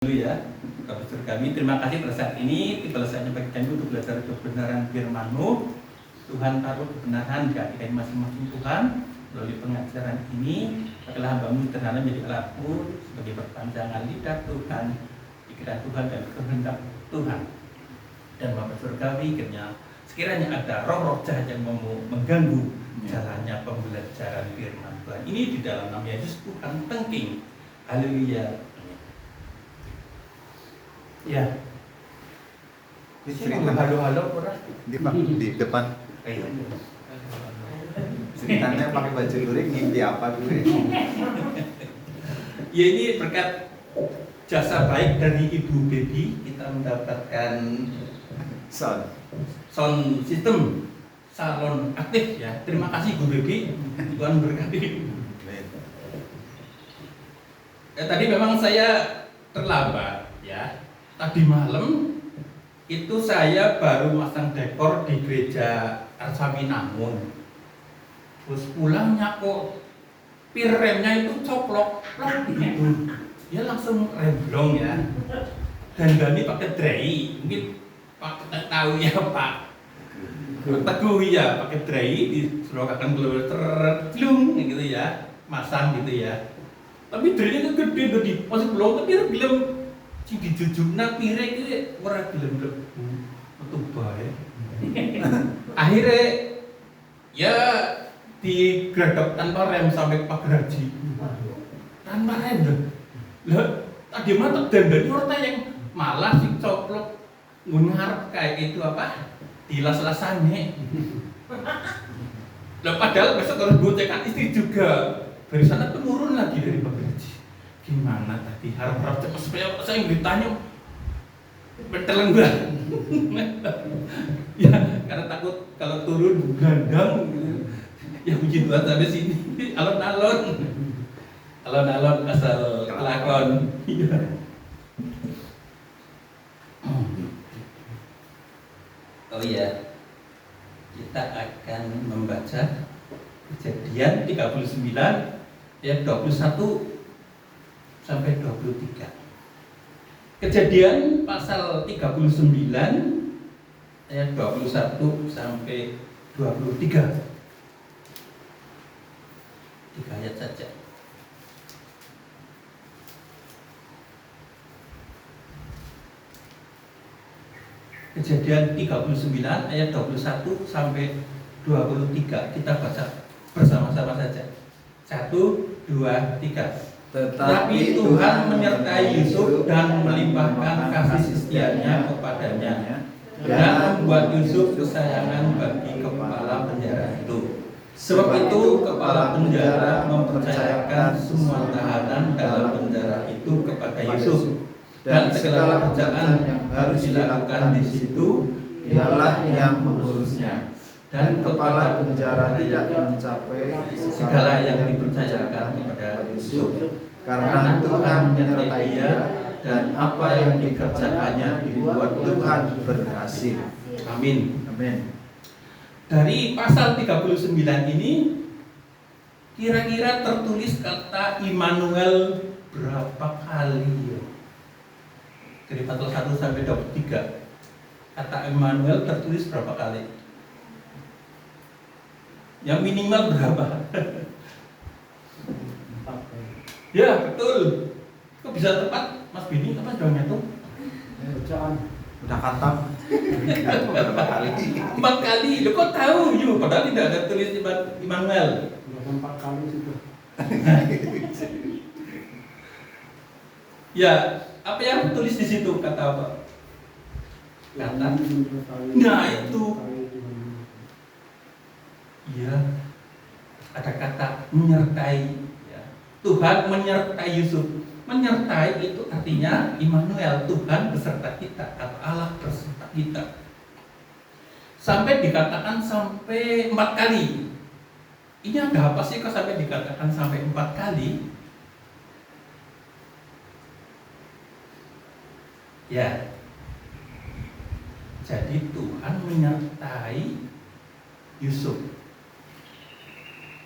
Dulu ya, Profesor kami, terima kasih pada saat ini tiba saatnya bagi kami untuk belajar kebenaran firman-Mu. Tuhan taruh kebenaran di hati kami masing-masing Tuhan. Melalui pengajaran ini, pakai hamba-Mu sederhana menjadi alat-Mu sebagai perpanjangan lidah Tuhan, pikiran Tuhan dan kehendak Tuhan. Dan Bapak Surgawi, sekiranya ada roh-roh jahat yang mau mengganggu jalannya pembelajaran firman Tuhan ini di dalam nama Yesus Tuhan tengking. Haleluya. Ya. Di sini halo-halo orang di depan. Ceritanya pakai baju lurik ngimpi apa dulu ya? Ya, ini berkat jasa baik dari Ibu Baby kita mendapatkan sound system salon aktif ya. Terima kasih Bu Baby, Tuhan berkati. Tadi memang saya terlambat ya. Tadi malam itu saya baru masang dekor di gereja Arsawinangun. Terus pulangnya kok pir remnya itu coplok gitu. Ya langsung remblong ya. Dan Gani pakai dray, mungkin Pak tahu ya Pak. Teguh ya pakai dray diserokakan keluar terlung gitu ya, masang gitu ya. Tapi draynya kan gede tadi, masih belum tapi belum sing dijujukna pire iki ora gelem mlebu metu bae. Akhirnya ya digredok tanpa rem sampai Pagraji. Tanpa rem lho. Lah tadi mah dandani orta yang malah sing coplok ngarep kayak itu apa? Dilas-lasane. Lah padahal besok harus bocekan istri juga. Dari sana turun lagi dari Pagraji. Gimana tadi harap-harap cepat supaya saya ditanya berteleng banget. Ya karena takut kalau turun gandang gitu. Ya puji Tuhan sampai sini alon-alon asal kelakon. Oh iya, kita akan membaca Kejadian 39 ayat 21 sampai 23. Kejadian pasal 39 ayat 21 sampai 23. 3 ayat saja. Kejadian 39 ayat 21 sampai 23. Kita baca bersama-sama saja. 1, 2, 3. Tetapi Tuhan menyertai Yusuf dan melimpahkan kasih setianya kepadanya dan membuat Yusuf kesayangan bagi kepala penjara itu. Sebab itu kepala penjara mempercayakan semua tahanan dalam penjara itu kepada Yusuf, dan segala pekerjaan yang harus dilakukan di situ ialah yang mengurusnya. Dan kepala penjara tidak mencapai segala yang dipercayakan kepada Yusuf, karena Tuhan menyertai dia dan apa yang dikerjakannya dibuat Tuhan berhasil. Amin. Amin. Dari pasal 39 ini kira-kira tertulis kata Immanuel berapa kali ya? Dari pasal 1 sampai 23 kata Immanuel tertulis berapa kali? Yang minimal berapa? Ya betul. Kok bisa tepat Mas Bini? Apa jawabannya tuh? Udah katam. Berapa kali? 4 kali. Lo kok tahu? Yo, padahal tidak ada tulis Immanuel. 4 kali sudah. Ya, apa yang tulis di situ kata apa? Kata. Nah itu. Ya, ada kata menyertai. Ya. Tuhan menyertai Yusuf. Menyertai itu artinya Immanuel, Tuhan beserta kita atau Allah beserta kita. Sampai dikatakan sampai 4 kali. Ini ada apa sih kok sampai dikatakan sampai 4 kali? Ya. Jadi Tuhan menyertai Yusuf.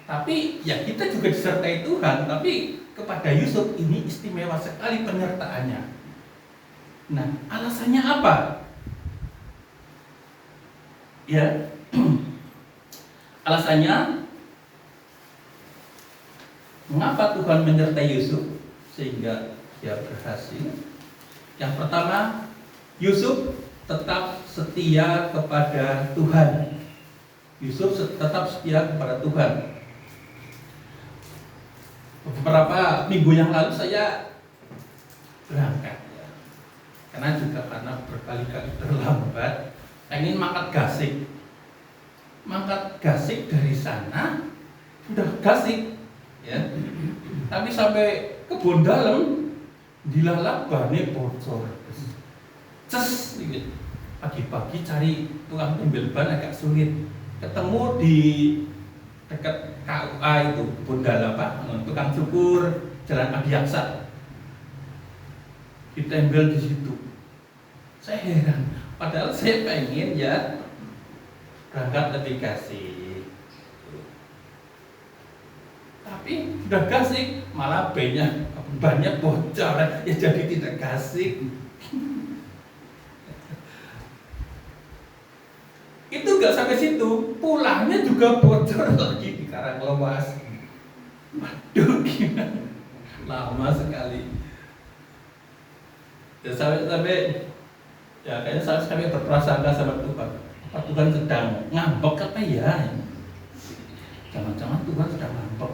Tapi ya kita juga disertai Tuhan, tapi kepada Yusuf ini istimewa sekali penyertaannya. Nah, alasannya apa? Ya, alasannya mengapa Tuhan menyertai Yusuf sehingga dia berhasil? Yang pertama, Yusuf tetap setia kepada Tuhan. Yusuf tetap setia kepada Tuhan. Beberapa minggu yang lalu saya berangkat, ya. Karena berkali-kali terlambat, ingin mangkat gasik dari sana sudah gasik, ya. Tapi sampai kebun dalam dilalap bannya bocor, ces, gitu. Pagi-pagi cari tukang ambil ban agak sulit, ketemu di dekat KUA itu kebun dalam Pak, tukang cukur Jalan Adiaksa, ditempel di situ. Saya heran, padahal saya pengen ya berangkat lebih kasih, tapi udah kasih malah banyak bocor, ya jadi tidak kasih. Itu gak sampai situ, pulangnya juga bocor lagi di Karanglewas. Waduh, gimana? Lama sekali. Ya sampai ya kayaknya saya sampai berprasangka sama Tuhan. Apa Tuhan sedang ngambek apa ya? Jangan-jangan Tuhan sedang ngambek.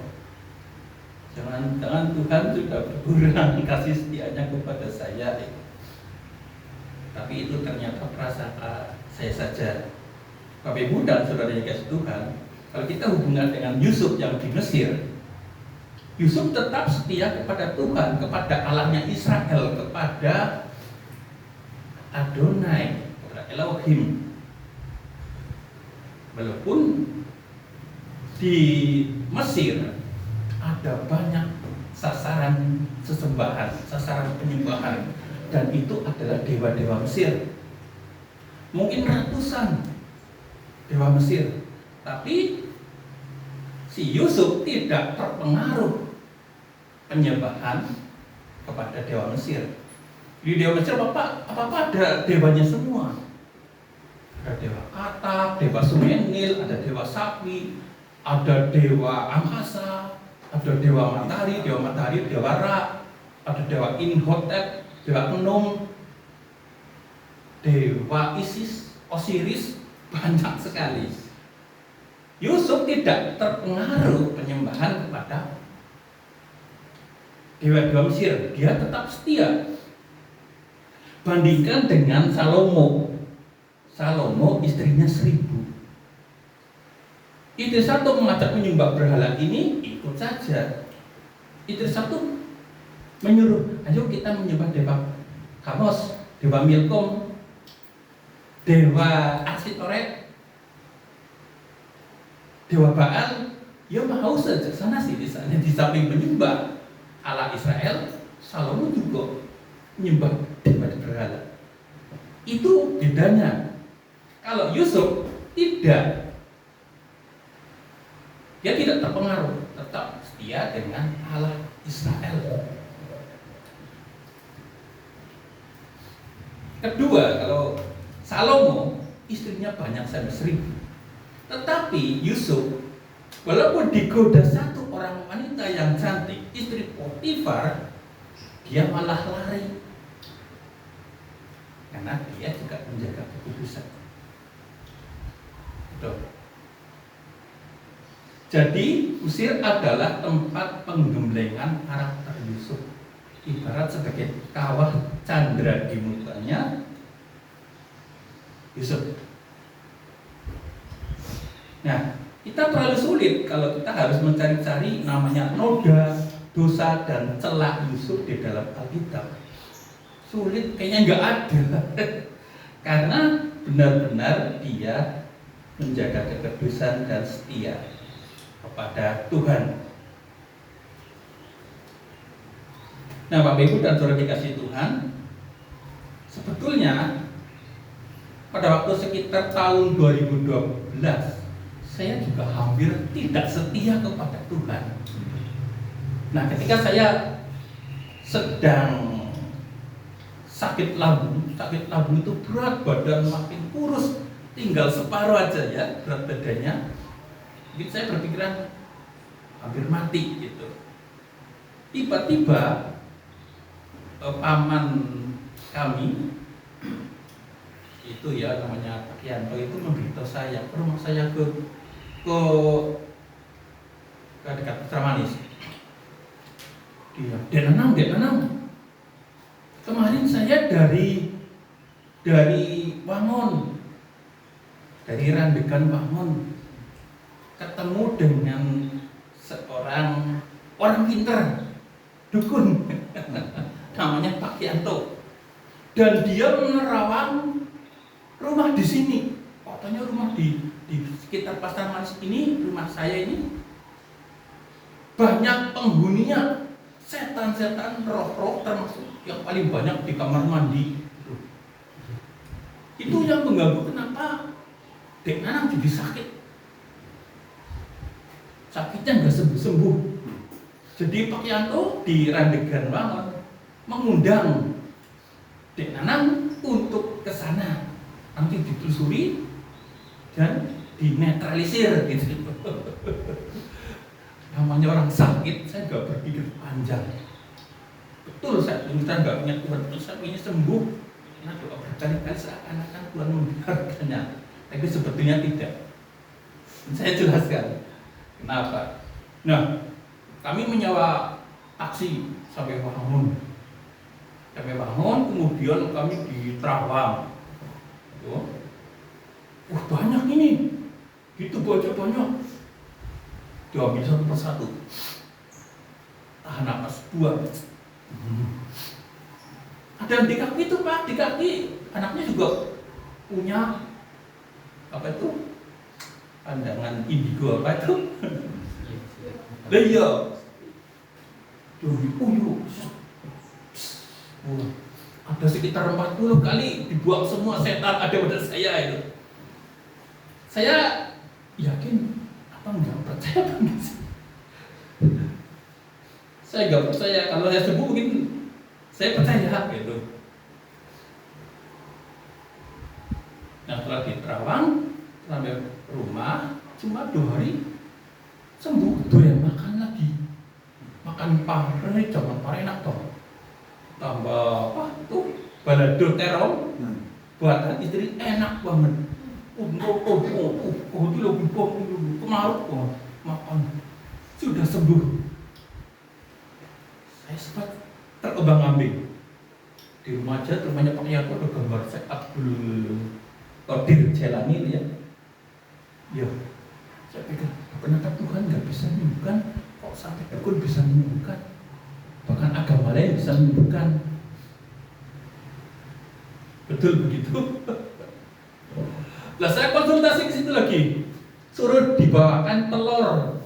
Jangan-jangan Tuhan sudah berkurang kasih setianya kepada saya. Tapi itu ternyata prasangka saya saja. Bapak Ibu dan saudara yang dikasihi Tuhan, kalau kita hubungan dengan Yusuf yang di Mesir, Yusuf tetap setia kepada Tuhan, kepada Allahnya Israel, kepada Adonai, kepada Elohim. Walaupun di Mesir ada banyak sasaran sesembahan, sasaran penyembahan, dan itu adalah dewa-dewa Mesir. Mungkin ratusan dewa Mesir, tapi si Yusuf tidak terpengaruh penyembahan kepada dewa Mesir. Di dewa Mesir apa ada dewanya semua. Ada dewa katak, dewa Sumenil, ada dewa sapi, ada dewa angkasa, ada dewa matahari, dewa Ra, ada dewa Imhotep, dewa Enum, dewa Isis, Osiris, banyak sekali. Yusuf tidak terpengaruh penyembahan kepada dewa-dewa Mesir, dia tetap setia. Bandingkan dengan Salomo istrinya 1000. Istri satu mengajak menyembah berhala ini, ikut saja. Istri satu menyuruh, ayo kita menyembah dewa Kamos, dewa Milkom, dewa Arsitoret, dewa Baal, ya mau saja sana sih, misalnya di samping menyembah Allah Israel, Salomo juga menyembah dewa berhala. Itu bedanya. Kalau Yusuf tidak, dia tidak terpengaruh, tetap setia dengan Allah Israel. Kedua, kalau Salomo istrinya banyak sampai 1000. Tetapi Yusuf, walaupun digoda satu orang wanita yang cantik, istri Potifar, dia malah lari. Karena dia juga menjaga kekudusan. Betul. Jadi Mesir adalah tempat penggemblengan karakter Yusuf. Ibarat sebagai kawah candra di mukanya Yusuf. Nah, kita terlalu sulit kalau kita harus mencari-cari namanya noda, dosa, dan celah Yusuf di dalam Alkitab. Sulit, kayaknya nggak ada. Karena benar-benar dia menjaga kekudusan dan setia kepada Tuhan. Nah, Bapak Ibu dan Saudara dikasihi Tuhan, sebetulnya pada waktu sekitar tahun 2012 saya juga hampir tidak setia kepada Tuhan. Nah, ketika saya sedang sakit lambung itu berat badan makin kurus, tinggal separuh aja ya berat badannya. Mungkin saya berpikiran hampir mati gitu. Tiba-tiba paman kami itu ya namanya Pak Yanto itu memberitahu saya ke rumah saya ke dekat Putra Manis. Dia, Dek Nanang. Kemarin saya dari Wangon, dari Randegan Wangon, ketemu dengan seorang orang pintar, dukun, namanya Pak Yanto, dan dia menerawang rumah di sini. Katanya rumah di sekitar Pasar Manis ini, rumah saya ini banyak penghuninya, setan-setan, roh-roh, termasuk yang paling banyak di kamar mandi. Itu yang mengganggu kenapa Dek Nanang jadi sakit. Sakitnya nggak sembuh-sembuh. Jadi Pak Yanto di Randegan Wangon mengundang Dek Nanang untuk ke sana. Nanti ditelusuri dan dinetralisir gitu. Namanya orang sakit, saya nggak berpikir panjang. Betul, saya nggak punya Tuhan, betul saya ingin sembuh. Karena doa berkali-kali seakan-akan Tuhan membiarkannya, tapi sebetulnya tidak. Saya jelaskan kenapa. Nah, kami menyewa taksi sampai Wangun. Kemudian kami di Terawang. Banyak ini, gitu banyak. Diambil satu persatu, tahan napas, buang. Ada yang di kaki itu Pak, di kaki anaknya juga punya apa itu pandangan indigo apa itu? Iya. Ada sekitar 40 kali dibuang semua setan ada pada saya itu. Saya yakin apa enggak percaya banget sih. Saya enggak percaya, kalau saya sembuh mungkin saya percaya gitu. Nah setelah di Terawang sampai rumah cuma 2 hari sembuh, doyan makan lagi, makan pare, jangan pare enak toh, tambah apa tuh balado terong buatan istri enak banget. Itu lebih kemaruk makan sudah sembuh. Saya sempat terombang-ambing di rumah aja, rumahnya Pak Yanto ada gambar saya Abdul Qadir Jailani itu ya. Ya, saya pikir kenapa Tuhan nggak bisa menyembuhkan, kok sampai dukun bisa menyembuhkan, bahkan agama lain bisa menyembuhkan. Betul begitu. Lah saya konsultasi ke situ lagi, suruh dibawakan telur.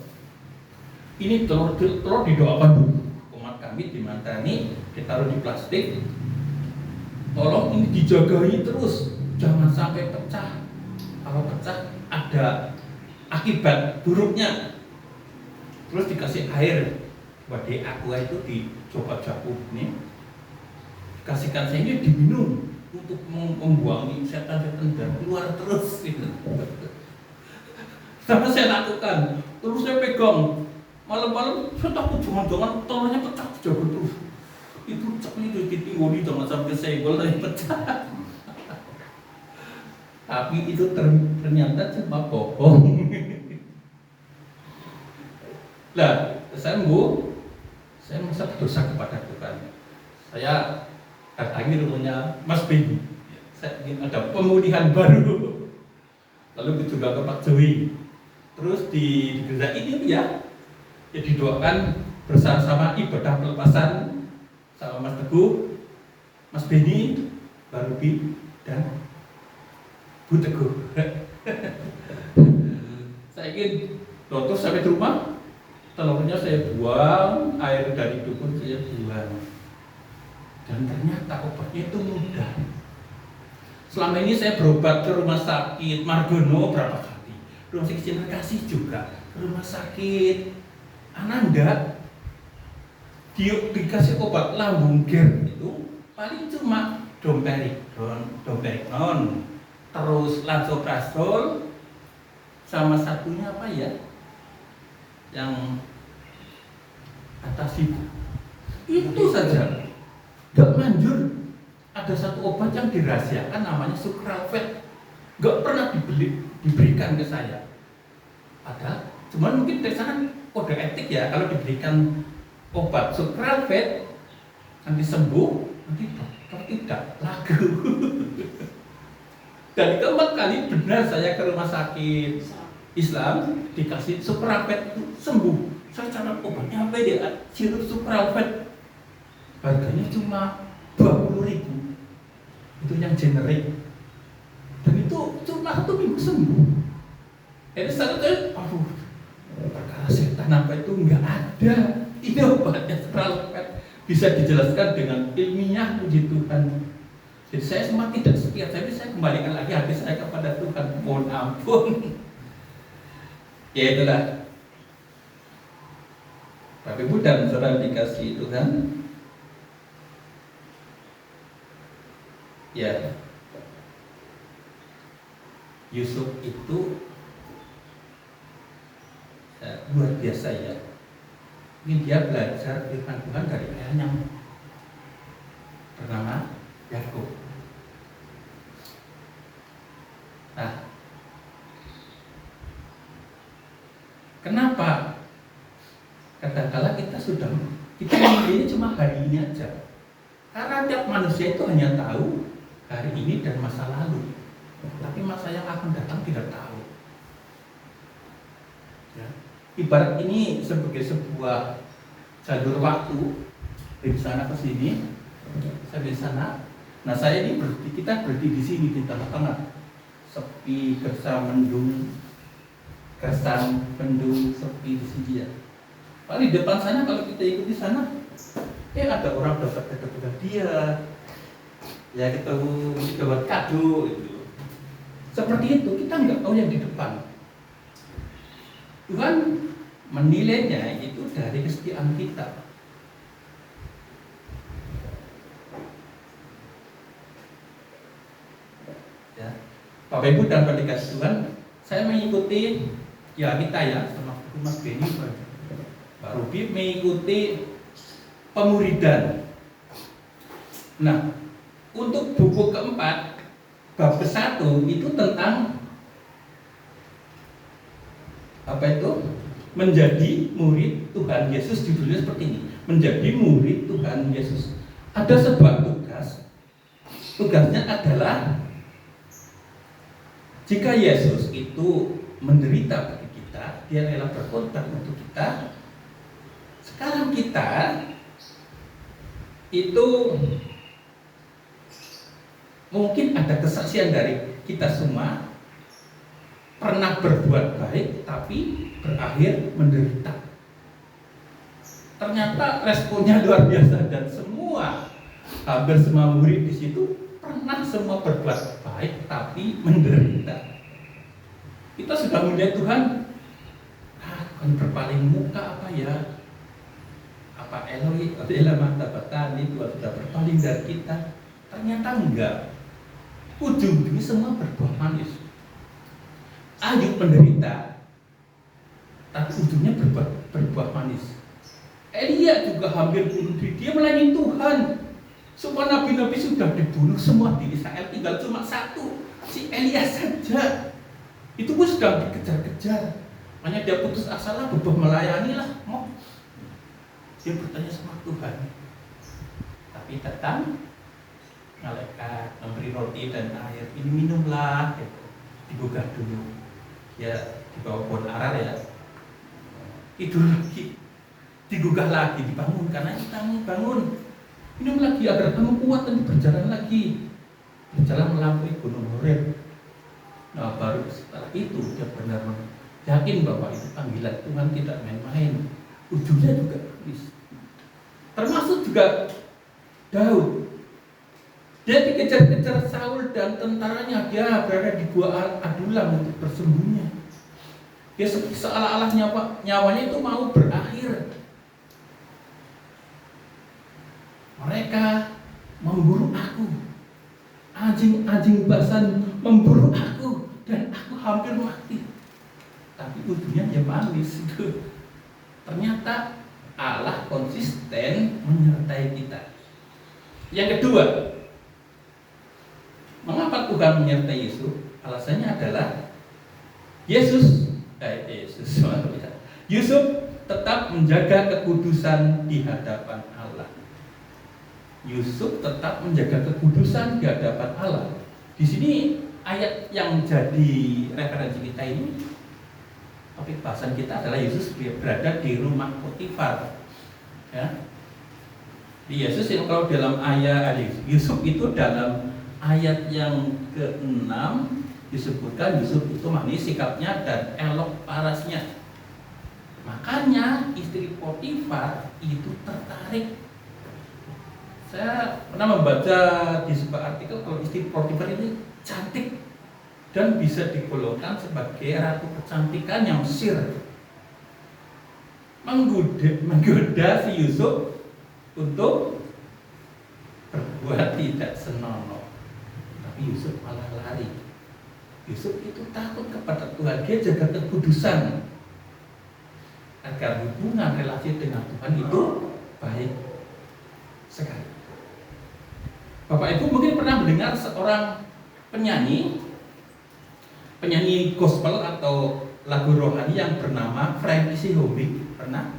Ini telur didoakan dulu. Umat kami dimantani, ditaruh di plastik. Tolong ini dijagain terus, jangan sampai pecah. Kalau pecah ada akibat buruknya. Terus dikasih air, wadih aqua itu dicoba jagung nih. Kasihkan saya ini diminum untuk membuang setan-setan dan keluar terus gitu. Sama saya lakukan, terus saya pegang. Malam-malam saya takut jangan-jangan telurnya pecah, jago terus. Itu cekli itu ditingguli jangan sampai senggol dan pecah. Tapi itu ternyata cuma bohong. Lah, sembuh, saya merasa berdosa kepada Tuhan. Saya datangi rumahnya Mas Beni. Saya ingin ada pemulihan baru. Lalu juga ke Pak Jowi. Terus di gereja ini ya didoakan bersama-sama ibadah pelepasan sama Mas Teguh, Mas Beni, Mbak Ruby, dan Bu Teguh. Saya ingin terus sampai di rumah, telurnya saya buang, air dari dukun saya buang. Dan ternyata obatnya itu mudah. Selama ini saya berobat ke rumah sakit Margono berapa kali, rumah sakit Cinta Kasih juga, rumah sakit Ananda, dikasih obat lambung ger itu paling cuma domperidon, terus lansoprazol, sama satunya apa ya? Yang atasi itu saja nggak manjur. Ada satu obat yang dirahasiakan namanya sucralfate, nggak pernah diberikan ke saya. Ada, cuman mungkin dari sana kode etik ya, kalau diberikan obat sucralfate nanti sembuh, nanti kalau tidak lagu. Dan keempat kali benar saya ke rumah sakit Islam dikasih sucralfate itu sembuh. Saya cari obatnya apa ya? Sirup sucralfate, harganya cuma 20.000. Itu yang generik, dan itu cuma 1 minggu sembuh. Jadi saya tuh, aduh, perkara setan apa itu nggak ada. Ini obatnya sucralfate bisa dijelaskan dengan ilmiah, puji Tuhan. Jadi saya semakin tidak setia, jadi saya kembalikan lagi hati saya kepada Tuhan. Mohon ampun. Ya itulah, Bapak Ibu dan saudara dikasih Tuhan. Ya, Yusuf itu luar biasa ya. Ini dia belajar firman Tuhan dari ayahnya bernama Yakub. Nah, kenapa? Kadang-kala kita ini cuma hari ini aja. Karena tiap manusia itu hanya tahu hari ini dan masa lalu, tapi masa yang akan datang tidak tahu. Ya. Ibarat ini sebagai sebuah jalur waktu dari sana ke sini, saya di sana. Nah saya ini kita berhenti di sini di tengah-tengah, sepi, gersam, mendung, sepi di sini ya. Paling di depan sana kalau kita ikut di sana, ada orang dapat kado dia. Ya ketemu buat kado itu. Seperti itu, kita nggak tahu yang di depan. Tuhan menilainya itu dari kesetiaan kita. Ya, Bapak Ibu dan dikasih Tuhan, saya mengikuti ya kita ya sama Mas Beni, Pak Rubi mengikuti pemuridan. Nah, untuk buku keempat, bab ke-1 itu tentang apa itu? Menjadi murid Tuhan Yesus. Judulnya seperti ini, menjadi murid Tuhan Yesus. Ada sebuah tugas. Tugasnya adalah jika Yesus itu menderita bagi kita, dia rela berkorban untuk kita. Sekarang kita itu mungkin ada kesaksian dari kita semua pernah berbuat baik tapi berakhir menderita. Ternyata responnya luar biasa dan hampir semua murid di situ pernah semua berbuat baik tapi menderita. Kita sudah melihat Tuhan, Tuhan berpaling muka apa ya? Apa Eloi, mata batani, Tuhan sudah berpaling dari kita. Ternyata enggak. Ujung-ujungnya semua berbuah manis. Ayub menderita, tapi ujungnya berbuah manis. Elia juga hampir bunuh diri, dia melayani Tuhan. Semua nabi-nabi sudah dibunuh semua di Israel, tinggal cuma satu, si Elia saja. Itu pun sedang dikejar-kejar. Hanya dia putus asa lah, berbuah melayani lah. Dia bertanya sama Tuhan. Tapi datang malaikat memberi roti dan air, ini minumlah, gitu. Digugah dulu, ya dibawa pohon arar ya, tidur lagi, digugah lagi, dibangun karena kamu bangun, minum lagi agar kamu kuat dan berjalan lagi, berjalan melampaui gunung Horeb. Nah baru setelah itu dia benar yakin bahwa itu panggilan Tuhan tidak main-main, ujungnya juga habis. Termasuk juga Daud. Dia dikejar-kejar Saul dan tentaranya, dia berada di gua Adulam untuk bersembunyi. Dia seolah-olah nyawanya itu mau berakhir. Mereka memburu aku, anjing-anjing basan memburu aku dan aku hampir mati. Tapi ujungnya ya manis itu. Ternyata Allah konsisten menyertai kita. Yang kedua, mengapa Tuhan menyertai Yusuf? Alasannya adalah Yusuf tetap menjaga kekudusan di hadapan Allah. Yusuf tetap menjaga kekudusan di hadapan Allah. Di sini ayat yang jadi referensi kita ini, topik bahasan kita adalah Yesus berada di rumah Potifar. Ya. Di Yesus itu kalau dalam ayat Yusuf itu dalam ayat yang ke-6 disebutkan Yusuf itu manis sikapnya dan elok parasnya. Makanya istri Potifar itu tertarik. Saya pernah membaca di sebuah artikel kalau istri Potifar ini cantik dan bisa digolongkan sebagai ratu kecantikan yang Mesir. Menggoda si Yusuf untuk berbuat tidak senonoh. Tapi Yusuf malah lari. Yusuf itu takut kepada Tuhan, dia jaga kekudusan agar hubungan relasi dengan Tuhan itu baik sekali. Bapak Ibu mungkin pernah mendengar seorang penyanyi gospel atau lagu rohani yang bernama Frankie Sihombing. Pernah?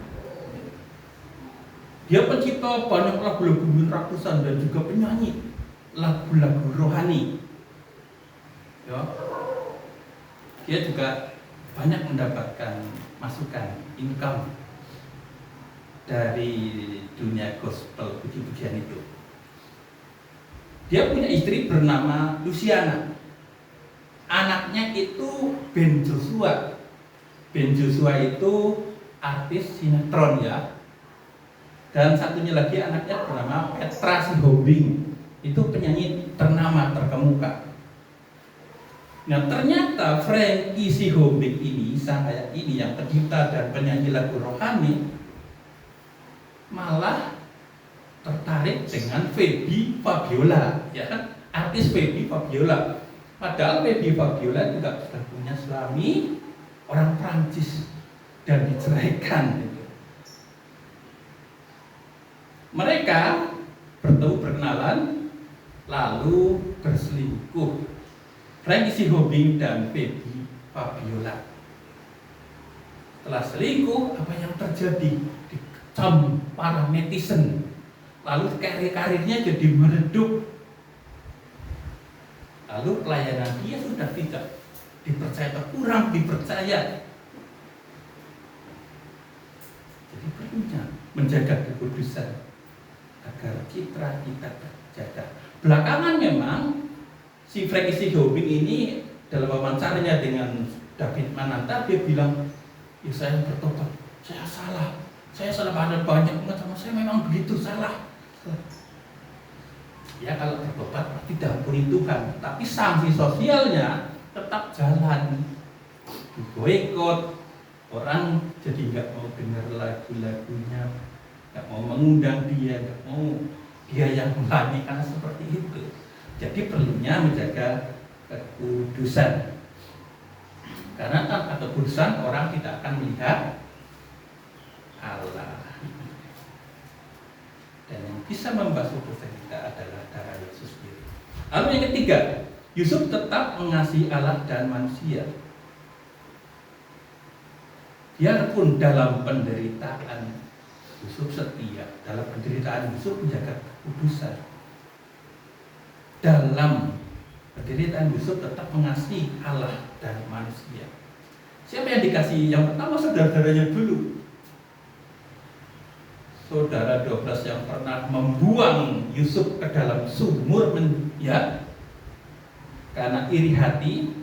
Dia pencipta banyak lagu-lagu ratusan dan juga penyanyi lagu-lagu rohani. Ya. Dia juga banyak mendapatkan masukan, income dari dunia gospel puji-pujian itu. Dia punya istri bernama Luciana. Anaknya itu Ben Joshua. Ben Joshua itu artis sinetron ya. Dan satunya lagi anaknya bernama Petra Sihombing. Itu penyanyi ternama terkemuka. Nah ternyata Frankie Sihombing ini, sang ayah ini yang pencipta dan penyanyi lagu rohani, malah tertarik dengan Feby Fabiola, ya kan? Artis Feby Fabiola. Padahal Feby Fabiola juga sudah punya suami orang Prancis dan diceraikan. Mereka bertemu berkenalan, lalu berselingkuh. Frankie Sihombing dan Feby Fabiola. Setelah selingkuh, apa yang terjadi? Dikecam para netizen. Lalu karirnya jadi meredup. Lalu pelayanan dia sudah tidak dipercaya, kurang dipercaya. Jadi perlunya menjaga kekudusan agar citra kita terjaga. Belakangan memang si Frankie Sihombing ini dalam wawancaranya dengan David Mananta, dia bilang, ya saya bertobat, saya salah banyak banget sama saya, memang begitu salah. Ya kalau bertobat pasti diampuni Tuhan, tapi sanksi sosialnya tetap jalan. Boikot, orang jadi nggak mau dengar lagu-lagunya, nggak mau mengundang dia, nggak mau dia yang melayani seperti itu. Jadi perlunya menjaga kekudusan. Karena tanpa kekudusan orang tidak akan melihat Allah. Dan yang bisa membasuh dosa kita adalah darah Yesus sendiri. Lalu yang ketiga, Yusuf tetap mengasihi Allah dan manusia. Biarpun dalam penderitaan Yusuf setia, dalam penderitaan Yusuf menjaga kekudusan. Dalam penderitaan Yusuf tetap mengasihi Allah dan manusia. Siapa yang dikasihi? Yang pertama saudara-saudaranya dulu. Saudara 12 yang pernah membuang Yusuf ke dalam sumur ya, karena iri hati,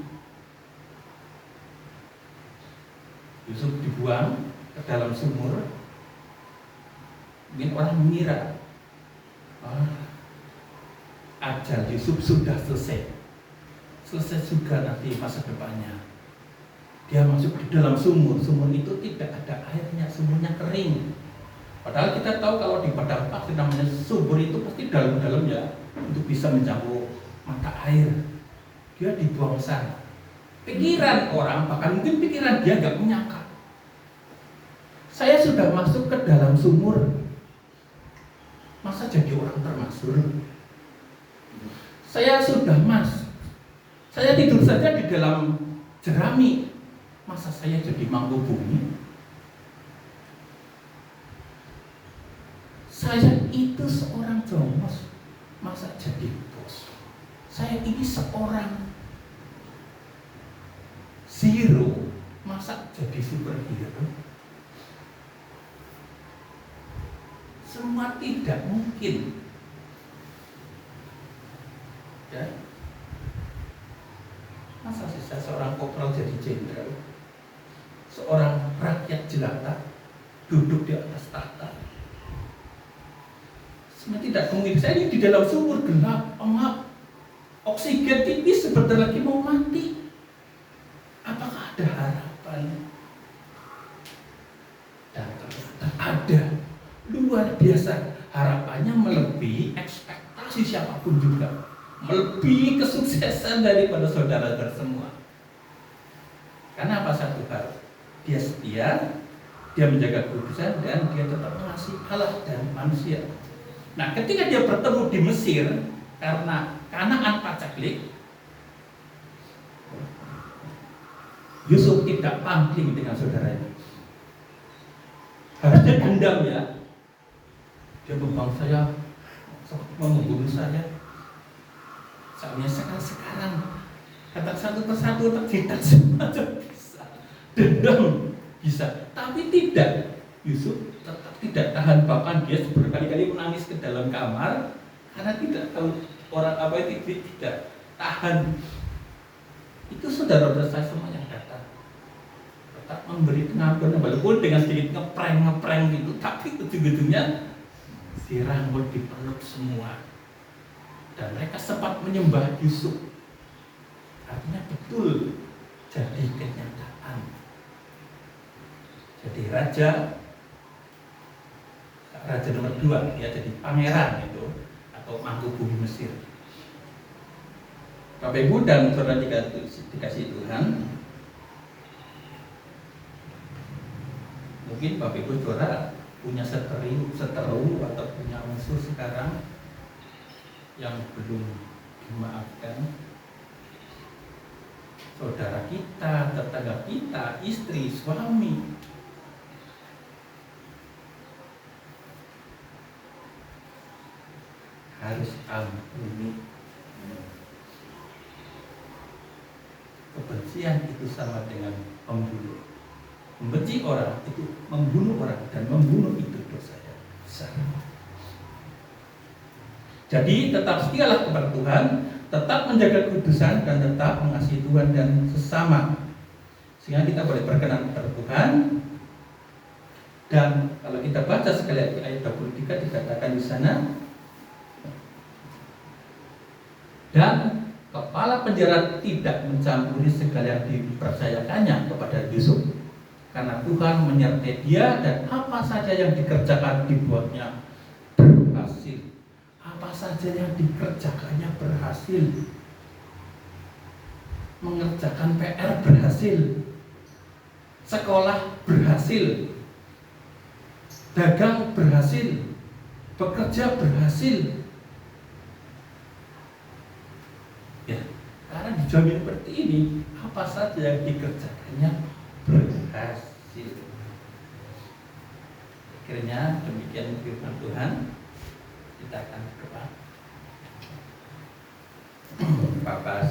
Yusuf dibuang ke dalam sumur. Mungkin orang mengira ajal Yusuf sudah selesai juga nanti masa depannya. Dia masuk di dalam sumur itu tidak ada airnya, sumurnya kering. Padahal kita tahu kalau di padang pasir namanya sumur itu pasti dalam-dalam ya, untuk bisa mencampur mata air, dia dibuang sana. Pikiran orang, bahkan mungkin pikiran dia nggak menyangka. Saya sudah masuk ke dalam sumur, masa jadi orang termasyhur? Saya tidur saja di dalam jerami, masa saya jadi Mangkubumi? Saya itu seorang jongos, masa jadi bos? Saya ini seorang zero, masa jadi superhero? Semua tidak mungkin. Ya. Masa sih saya seorang kopral jadi jenderal? Seorang rakyat jelata duduk di atas tahta? Semua tidak mungkin. Saya ini di dalam sumur gelap, pengap, oksigen tipis, sebentar lagi mau mati. Apakah ada harapan? Dan ternyata ada. Luar biasa. Harapannya melebihi ekspektasi siapapun juga. Melebihi kesuksesan daripada saudara-saudara semua. Karena apa? Satu hal, dia setia, dia menjaga kudusan, dan dia tetap mengasihi Allah dan manusia. Nah, ketika dia bertemu di Mesir, karena Kanaan pacaklik, Yusuf tidak pangling dengan saudaranya. Harusnya dendam ya. Dia membuang saya, membunuh saya. Soalnya sekarang kata satu persatu terjidat semua bisa. Dendam bisa, tapi tidak. Yusuf tetap tidak tahan, bahkan dia berkali-kali menangis ke dalam kamar karena tidak tahu orang apa itu, tidak tahan. Itu saudara-saudara saya semua yang datang, tetap memberi pengampunan walaupun dengan sedikit ngepreng gitu, tapi ujung-ujungnya dirangkul, dipeluk semua, dan mereka sempat menyembah Yusuf. Artinya betul jadi kenyataan. Jadi raja nomor 2, dia jadi pangeran itu, atau Mangkubumi Mesir. Bapak Ibu dan saudara dikasih Tuhan, mungkin Bapak Ibu saudara punya seteru atau punya musuh sekarang yang belum dimaafkan. Saudara kita, tetangga kita, istri, suami. Harus ampuni. Kebencian itu sama dengan pembunuh. Membenci orang itu membunuh orang, dan membunuh itu dosa yang besar. Jadi tetap setialah kepada Tuhan, tetap menjaga kudusan, dan tetap mengasihi Tuhan dan sesama, sehingga kita boleh berkenan kepada Tuhan. Dan kalau kita baca sekali lagi ayat 23, dikatakan di sana, dan kepala penjara tidak mencampuri segala yang dipercayakannya kepada Yusuf, karena Tuhan menyertai dia, dan apa saja yang dikerjakan dibuatnya berhasil. Apa saja yang dikerjakannya berhasil. Mengerjakan PR berhasil, sekolah berhasil, dagang berhasil, bekerja berhasil. Ya, karena dijamin seperti ini, apa saja yang dikerjakannya berhasil. Akhirnya demikian firman Tuhan. Kita akan berdoa. Bapak